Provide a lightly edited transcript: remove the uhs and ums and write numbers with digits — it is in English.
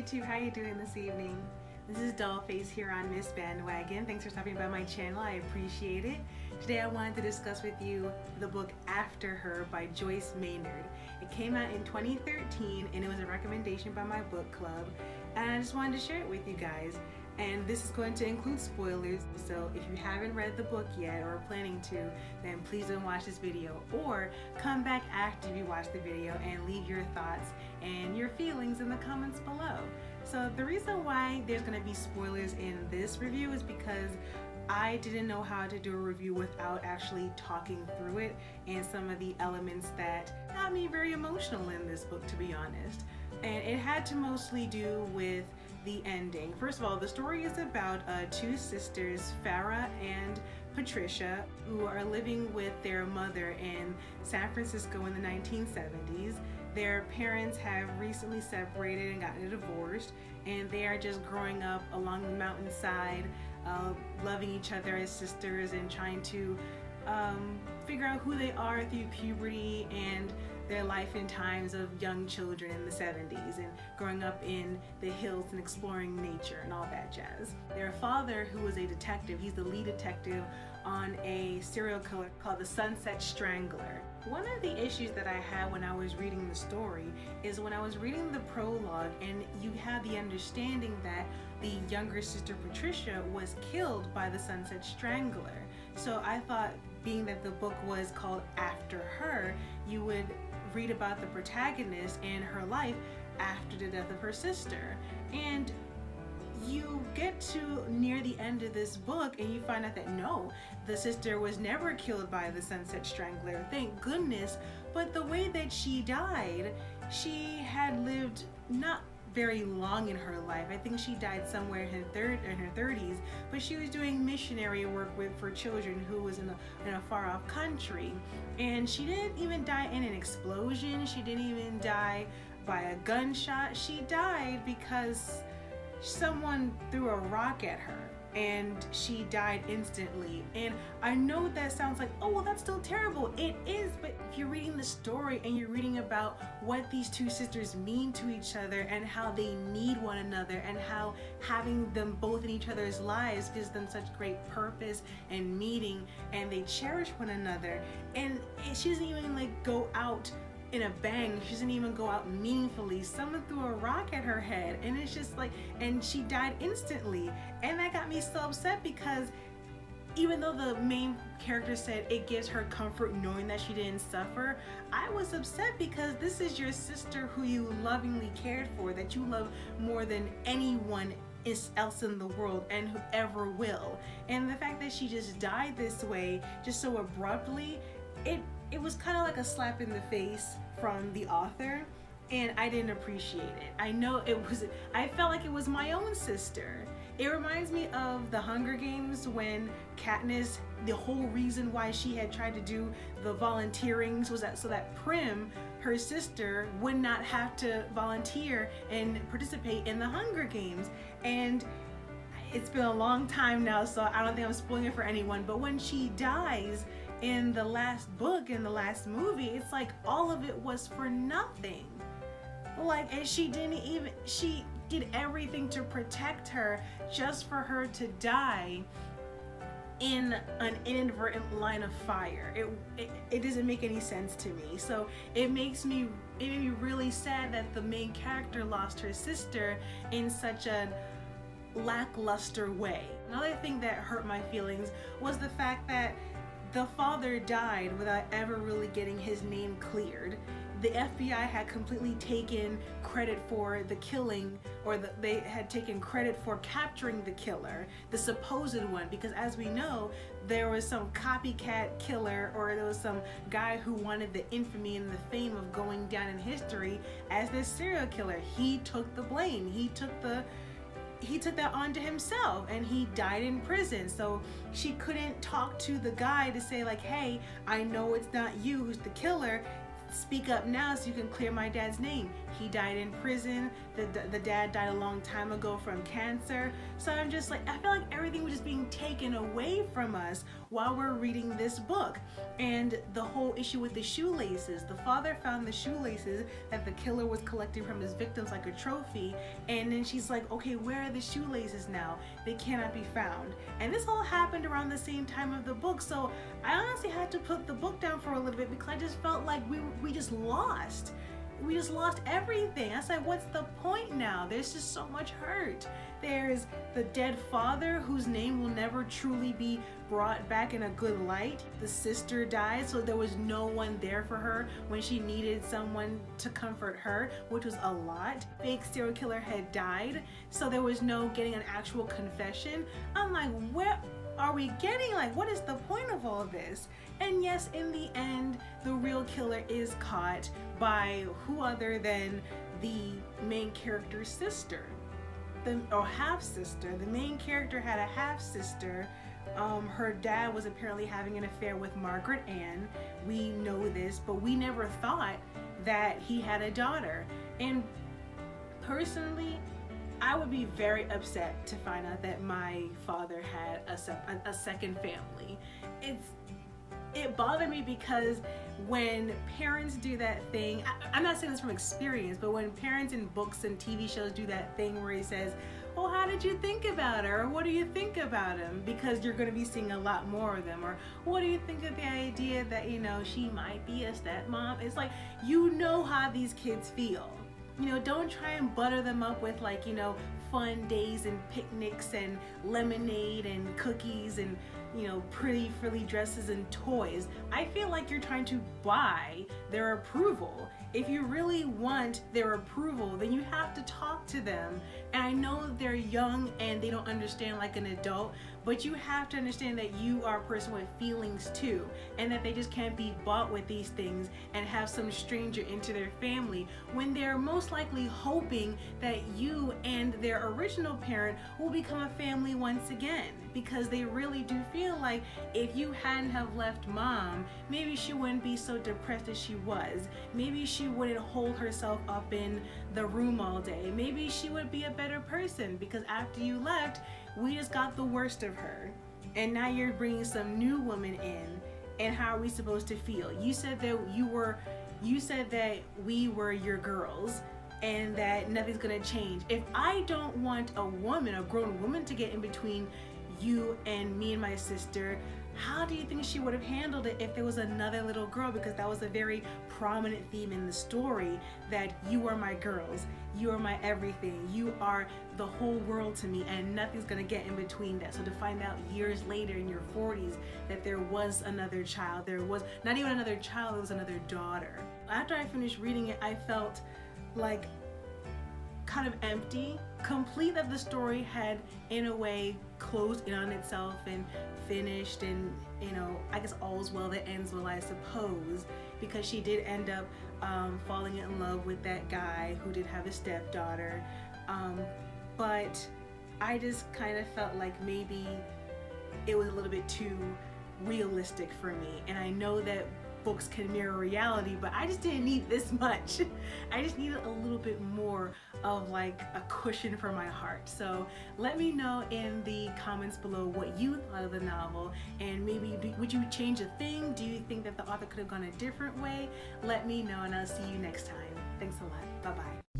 YouTube, how you doing this evening? This is Dollface here on Miss Bandwagon. Thanks for stopping by my channel, I appreciate it. Today I wanted to discuss with you the book After Her by Joyce Maynard. It came out in 2013 and it was a recommendation by my book club, and I just wanted to share it with you guys. And this is going to include spoilers, so if you haven't read the book yet or are planning to, then please don't watch this video, or come back after you watch the video and leave your thoughts and your feelings in the comments below. So the reason why there's going to be spoilers in this review is because I didn't know how to do a review without actually talking through it and some of the elements that got me very emotional in this book, to be honest. And it had to mostly do with the ending. First of all, the story is about two sisters, Farah and Patricia, who are living with their mother in San Francisco in the 1970s. Their parents have recently separated and gotten divorced, and they are just growing up along the mountainside, loving each other as sisters and trying to figure out who they are through puberty and their life in times of young children in the 70s and growing up in the hills and exploring nature and all that jazz. Their father, who was a detective, he's the lead detective on a serial killer called the Sunset Strangler. One of the issues that I had when I was reading the story is when I was reading the prologue and you had the understanding that the younger sister Patricia was killed by the Sunset Strangler. So I thought, being that the book was called After Her, you would read about the protagonist and her life after the death of her sister. And you get to near the end of this book and you find out that no, the sister was never killed by the Sunset Strangler, thank goodness. But the way that she died, she had lived not very long in her life. I think she died somewhere in her 30s, but she was doing missionary work for children who was in a far off country. And she didn't even die in an explosion. She didn't even die by a gunshot. She died because someone threw a rock at her and she died instantly. And I know that sounds like, oh well, that's still terrible. It is, but if you're reading the story and you're reading about what these two sisters mean to each other and how they need one another and how having them both in each other's lives gives them such great purpose and meaning, and they cherish one another, and she doesn't even like go out in a bang, she doesn't even go out meaningfully. Someone threw a rock at her head and it's just like, and she died instantly. And that got me so upset because even though the main character said it gives her comfort knowing that she didn't suffer, I was upset because this is your sister who you lovingly cared for, that you love more than anyone else in the world and who ever will. And the fact that she just died this way, just so abruptly, it was kind of like a slap in the face from the author, and I didn't appreciate it. I felt like it was my own sister. It reminds me of the Hunger Games when Katniss, the whole reason why she had tried to do the volunteering was so that Prim, her sister, would not have to volunteer and participate in the Hunger Games. And it's been a long time now, so I don't think I'm spoiling it for anyone, but when she dies in the last book, in the last movie, it's like all of it was for nothing. Like, and she did everything to protect her just for her to die in an inadvertent line of fire. It doesn't make any sense to me. So it made me really sad that the main character lost her sister in such a lackluster way. Another thing that hurt my feelings was the fact that the father died without ever really getting his name cleared. The FBI had completely taken credit for the killing, or they had taken credit for capturing the killer, the supposed one, because as we know, there was some copycat killer, or there was some guy who wanted the infamy and the fame of going down in history as this serial killer. He took the blame. He took that onto himself, and he died in prison. So she couldn't talk to the guy to say like, hey, I know it's not you who's the killer. speak up now so you can clear my dad's name. He died in prison. The dad died a long time ago from cancer. So I'm just like, I feel like everything was just being taken away from us while we're reading this book. And the whole issue with the shoelaces, the father found the shoelaces that the killer was collecting from his victims like a trophy, and then she's like, okay, where are the shoelaces now? They cannot be found. And this all happened around the same time of the book, so I honestly had to put the book down for a little bit because I just felt like we just lost. We just lost everything. I said, what's the point now? There's just so much hurt. There's the dead father whose name will never truly be brought back in a good light. The sister died, so there was no one there for her when she needed someone to comfort her, which was a lot. Fake serial killer had died, so there was no getting an actual confession. I'm like, where are we getting? Like, what is the point of all this? And yes, in the end, the real killer is caught by who other than the main character's sister, or half-sister. The main character had a half-sister. Her dad was apparently having an affair with Margaret Ann. We know this, but we never thought that he had a daughter. And personally, I would be very upset to find out that my father had a second family. It bothered me because when parents do that thing, I'm not saying this from experience, but when parents in books and TV shows do that thing where he says, oh, how did you think about her? Or what do you think about him? Because you're going to be seeing a lot more of them. Or what do you think of the idea that, you know, she might be a stepmom? It's like, you know how these kids feel. You know, don't try and butter them up with, like, you know, fun days and picnics and lemonade and cookies and, you know, pretty frilly dresses and toys. I feel like you're trying to buy their approval. If you really want their approval, then you have to talk to them. And I know they're young and they don't understand like an adult, but you have to understand that you are a person with feelings too, and that they just can't be bought with these things and have some stranger into their family when they're most likely hoping that you and their original parent will become a family once again, because they really do feel like if you hadn't have left mom, maybe she wouldn't be so depressed as she was. Maybe she wouldn't hold herself up in the room all day. Maybe she would be a better person, because after you left, we just got the worst of her. And now you're bringing some new woman in, and how are we supposed to feel? You said that we were your girls and that nothing's gonna change. If I don't want a woman, a grown woman, to get in between you and me and my sister, how do you think she would have handled it if there was another little girl? Because that was a very prominent theme in the story, that you are my girls, you are my everything, you are the whole world to me, and nothing's gonna get in between that. So to find out years later in your 40s that there was another child, there was not even another child, it was another daughter. After I finished reading it, I felt like kind of empty, complete, that the story had in a way closed in on itself and finished, and, you know, I guess all's well that ends well, I suppose, because she did end up falling in love with that guy who did have a stepdaughter, but I just kind of felt like maybe it was a little bit too realistic for me. And I know that books can mirror reality, but I just didn't need this much. I just needed a little bit more of like a cushion for my heart. So let me know in the comments below what you thought of the novel, and maybe would you change a thing? Do you think that the author could have gone a different way? Let me know, and I'll see you next time. Thanks a lot. Bye-bye.